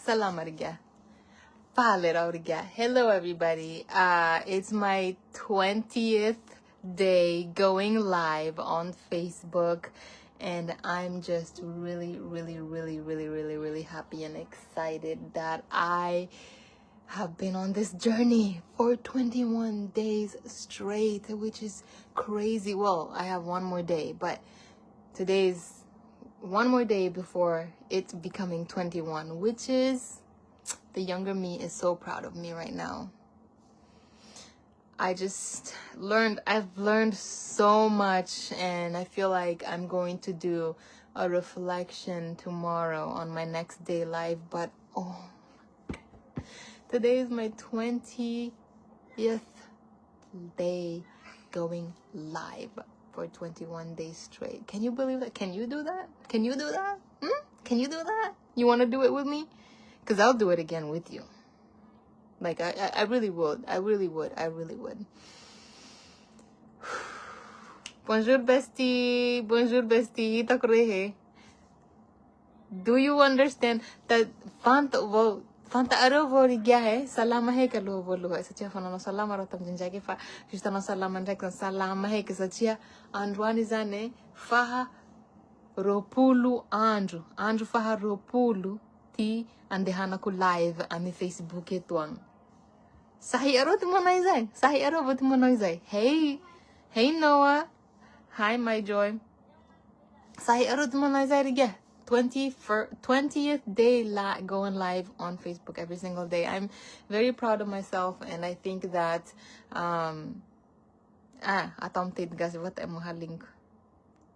Salam ariga. Faly ariga. Hello everybody. It's my 20th day going live on Facebook, and I'm just really happy and excited that I have been on this journey for 21 days straight, which is crazy. Well, I have one more day, but today's one more day before it's becoming 21, which is, the younger me is so proud of me right now. I've learned so much, and I feel like I'm going to do a reflection tomorrow on my next day live, but today is my 20th day going live for 21 days straight. Can you believe that? Can you do that? Can you do that? Can you do that? You want to do it with me? Because I'll do it again with you. Like, I really would. I really would. Bonjour, bestie. Bonjour, bestie. Takrehe. Do you understand that Fanta arovori gya hai salama hai ka lo bolu hai sacha fanano salama rotam jinjake fa justano salama ndek salama hai ka sacha andwani zane faha ropulu andru faha ropulu ti andehana ku live ami Facebook etwang sahi arot monoizai hey Noah, hi my joy, sahi arot monoizai rigya 20th day going live on Facebook every single day. I'm very proud of myself, and I think that atamtid gas what am link.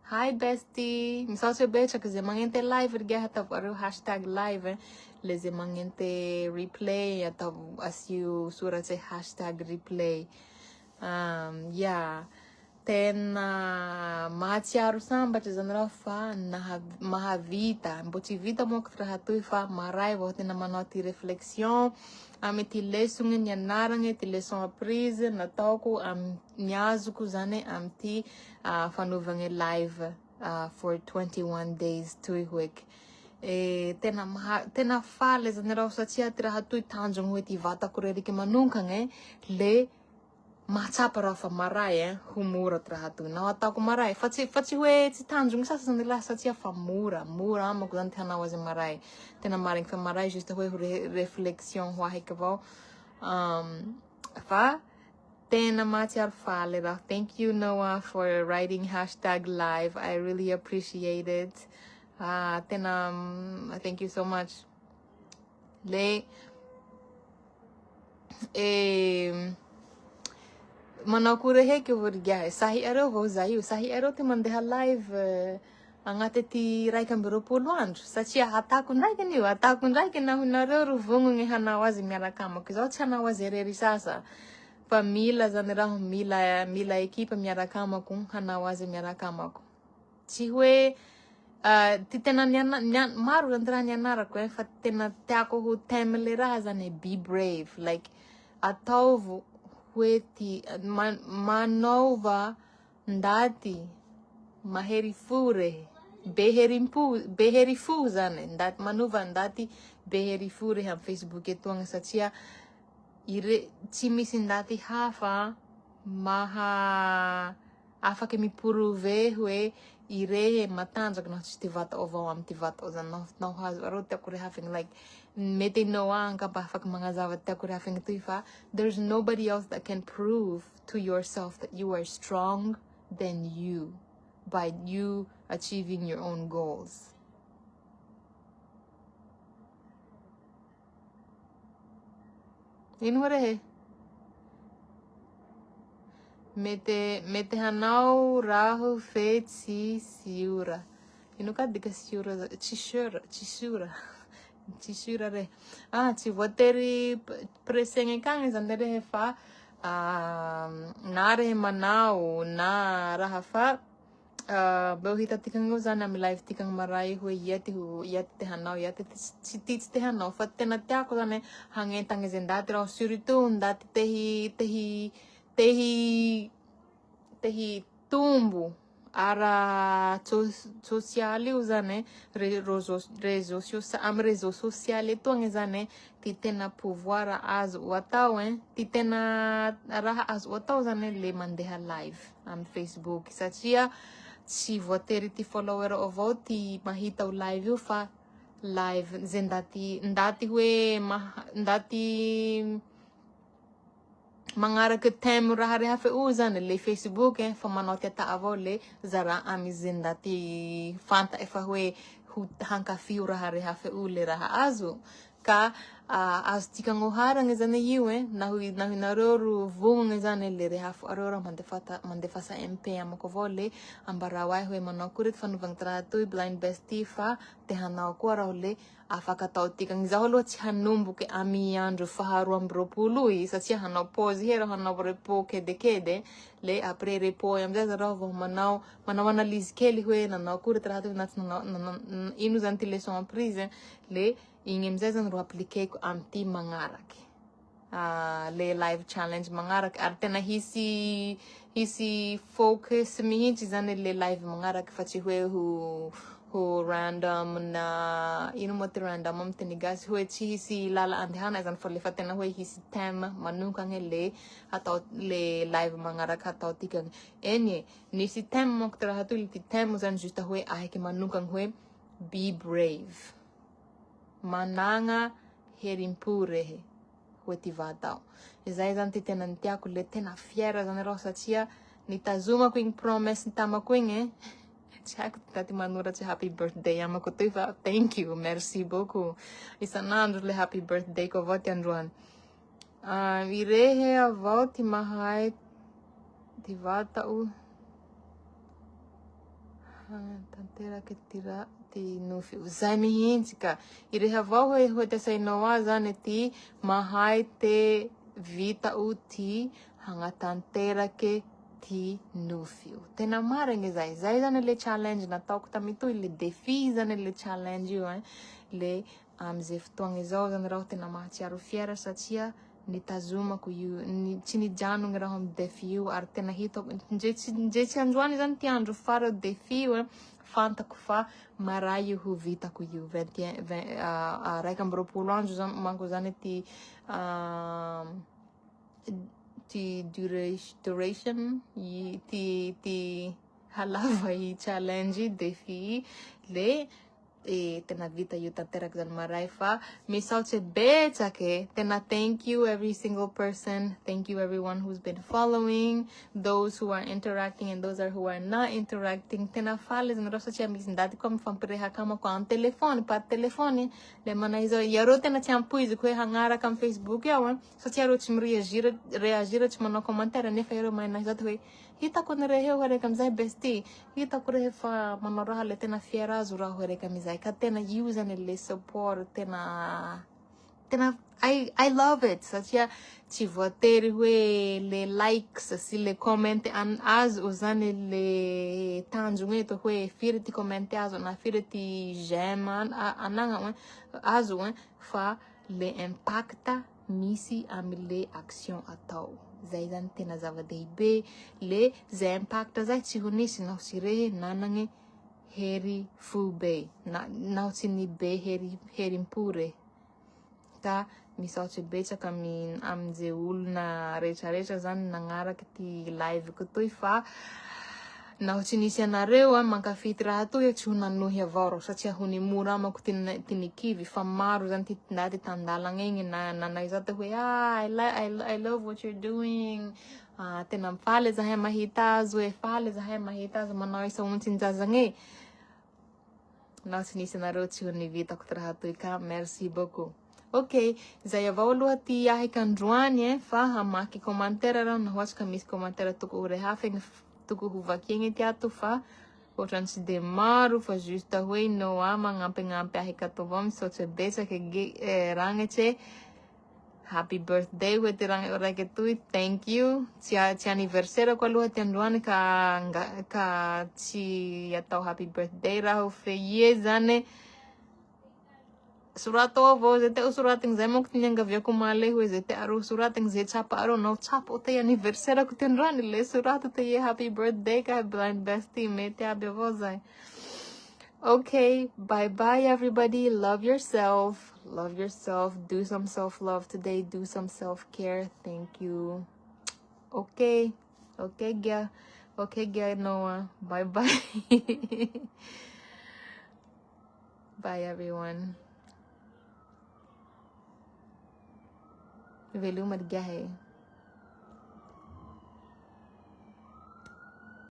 Hi bestie, misalnya becha kasi mangente live rigya hatap aro hashtag live leze mangente replay atau as you surat say hashtag replay. Yeah. Then maciaru samba tizanra fa Nahavita botivita moktra hatu fa marai vote na manoti reflexion ameti lesung nyanarang ti leçon apprise na tauko am nyazuku zane amti fanuvange live for 21 days 2 week. Tena fale zanera satia tra hatu tanjong hueti vata kureri ke manungkang le macha para fa marai humura trahatu na wata ko marai fachi we ti tanjung sa nila sa tia fa mura mo kudan tana was marai tena maring fa marai juste we reflexion wa hekavo fa tena matiar falera. Thank you Noah for writing hashtag live. I really appreciate it. Tena thank you so much. Le manakure he ke vorgya sahi aro vo zayu sahi aro te mandeha live angate ti rai kambero poluan sachia ataku nai ke na hunaro vungu nge hana wazi miara kama kizo chana wazereri sasa família zanera mila equipa miara kama kun hana wazi miara kama ku chihwe titena maru andra nyanara ko fatena tako hu temelera zane be brave, like atau Weti manova ndati maherifure beherifuzane ndat manuva ndati beherifure ha Facebook etuang satia ire chimisi ndati hafa maha afa ke mi puruve hue ire matanja no tivata ovo am tivata ozan no has rote kure having like mete no anka pa fak mga zawat ta kure having tuifa. There's nobody else that can prove to yourself that you are strong than you by you achieving your own goals. In what mete hanau rahu fet si siura. Inuka dika siura chisura re. Chi wateri presenge kang zandere hefa nare manau na rahafa Bohita tikang uzana mi live tikang marai hu yati hanau yati tits te hanau fatena tako zane hange tange zendati ra suritu ndati tehi tumbu ara sociale io zany amy réseau social etoagny zany ty tena pouvoir azo atao ty tena raha azo atao zany le mandeha live amy Facebook satria tsy voatery ty follower avao ty mahita live io fa live zay ndaty hoe ndaty magnaraky thème raha rehafa io zany le Facebook fa manao tiata avao le zara amy zay ndaty fanta efa hoe hankafio raha rehafa io le raha azo ka azo tika gnoharagny zany io nahinareo ro vognogny zany le rehafa areo raha mandefasa MP amako avao le ambara oahy hoe manao akory ty fanaovagny ty raha toy blind bestie fa te hanao koa raho le afaka atao tikagny zaho aloha tsy hanomboky amy andro 12 satria hanao pause he raho hanao repos kedekede le après repos amizay zaraho vao manao analyse kely hoe nanao akory ty raha toy na tsy nanao ino zany ty leçon apprise le igny amizay zany ro appliqueko amy ty magnaraky le live challenge magnaraky ary tena hisy focus mihitsy zany le live magnaraky fa tsy hoe ho random na ino mo ty random amy teny gasy hoe tsy hisy lala andehana zany fa le fa tena hoe hisy thème manokagny le atao le live magnaraky atao tikagny eny nisy thème monko ty raha toy ty thème zany juste hoe aheky manokagny hoe be brave managna herim-po rehe hoe ty vatao izay zany ty tena tiako le tena fiera zany raho satria nitazomako igny promesse tamako igny tsy haiko taty manoratsy happy birthday amako toy fa thank you merci beaucoup isanandro le happy birthday ko avao ty androany irehe avao ty mahay ty vatao tanteraky ty nofy zay mihitsy ka irehe avao hoe tiasainao zany ty mahay te vitao ty hagnatanteraky ty nofy io tena marigny zay zany le challenge nataoko tamy toy le défi zany le challenge io le amizay fotoagny zao zany raho tena mahatsiaro fiera satria nitazomako io tsy nijanogny raho amy défi io ary tena hitako ndre tsy androany zany ty andro fara défi io fantako fa maray io ho vitako io 21 andro manko zany ty duration ty halava i challenge défi le tena vita io tanteraky zany maray fa misaotsy betsaky tena thank you every single person, thank you everyone who's been following, those who are interacting and those who are not interacting tena faly zany raho satria misy ndaty koa mifampirehaka amako amy telefony par telefony le manay zao iareo tena tsy ampoiziko hoe hagnaraka amy Facebook ao satria reo tsy mireagir tsy manao commentaire nefa iareo manay zao hoe hitako nirehe ho reka amizay bestie hitako rehefa manao raha le tena fiera azo raha ho reka amizay ka tena io zany le support tena I love it satria tsy voatery hoe le likes sy le comment azo zany le tanjogny eto hoe firy ty comment azo na firy ty j'aime anagna azo fa le impact misy amy le action atao zay zany tena zava-dehibe le zay impact zay tsy ho nisy naho tsy rehe nanagny hery fo be naho tsy ny be herim-po rehe ka misaotsy betsaka amizay olona rehetrarehetra zany nagnaraky ty live ko toy fa naho tsy nisy anareo mankafity raha toy tsy ho nanohy avao ro satria ho nimora amako ty nikivy fa maro zany ty ndaty tandalagna igny nanay zao hoe I love what you're doing tena mifaly zahay mahita azo faly zahay mahita azo manao isa ontsin-jazagny naho tsy nisy anareo tsy ho nivitako ty raha toy ka merci beaucoup. Ok, zay avao aloha ty ahiky androany fa hamaky commentaire raho naho atsika misy commentaire toko ho rehafa igny toko ho vakiagny ty ato fa ohatrany tsy de maro fa juste hoe Noa magnampignampy ahiky ato avao misaotsy betsaky ragnitse happy birthday hoe ty raiky toy thank you tsy anniversaire ko aloha ty androany ka tsy atao happy birthday raho fe ie zany Surato vo zete usurating zemok tinyang gavya kumale hu zete aru surating ze chapa aru no chapa te anniversary ko tinran le surato te ye happy birthday ka blind bestie me te abevozai. Okay, bye bye everybody. Love yourself. Love yourself. Do some self-love today. Do some self-care. Thank you. Okay. Okay, Gia. Okay, Gia Noah. Bye bye. Bye everyone. Velu mat gya hai.